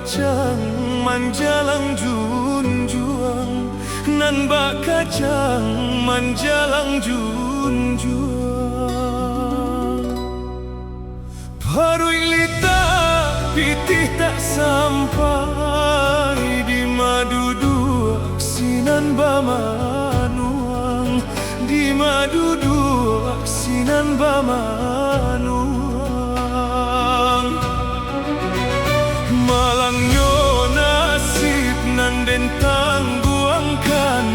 kacang manjalang junjuang, nan bak kacang manjalang junjuang. Parui lita pitih tak sampai di madu dua sinan bamanuang, di madu dua sinan bamanuang. Malangnya nasib nan den tangguangkan,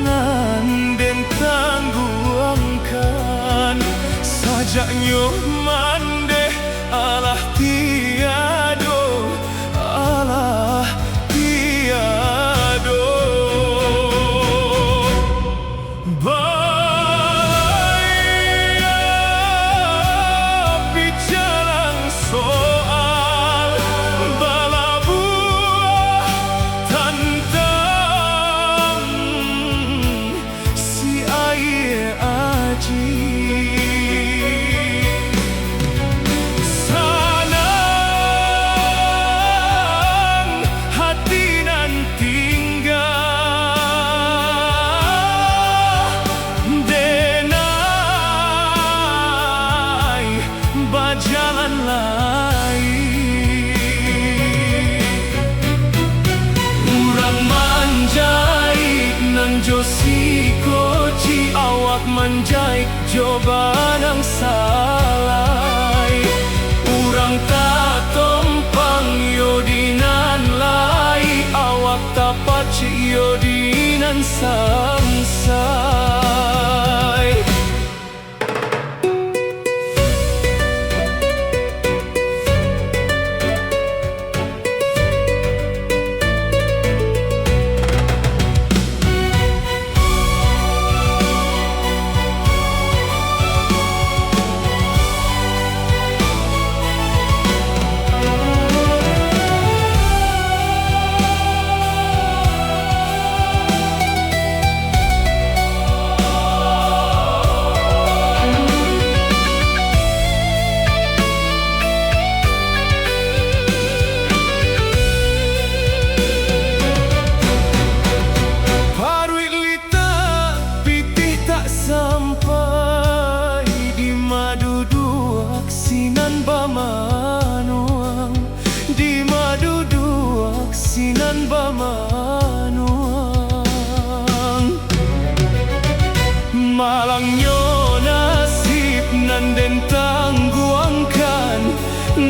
nan den tangguangkan. Sajaknya mande alah tiado, alah tiado. Bahaya bicara soal bala buah tantang si air aji. Jalan lain urang manjai nang josi koci awak manjai coba nang salai. Urang tak tompang yodinan lai awak tak paci yodinan samsai. Sampai di madu dua sinan bamanuang, di madu dua sinan bamanuang. Malangnya nasib nan den tangguangkan,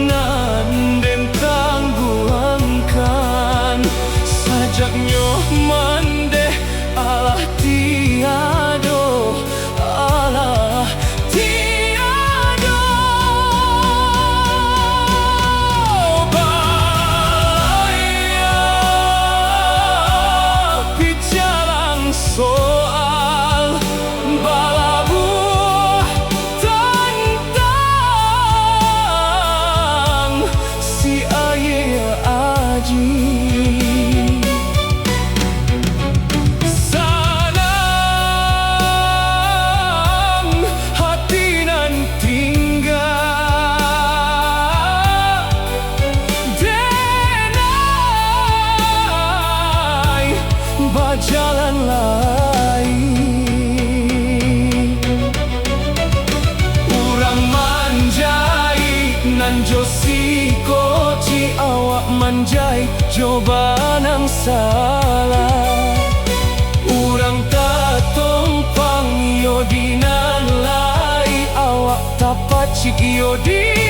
nan den tangguangkan. Sajaknya mande alah tiado, alah tiado. Bahaya bicara soal bala buah tantang si air aji. Jalan lain urang manjai nan josi koci awak manjai coba nang salah. Urang tak tompang yodinan lai awak tak pacik yodinan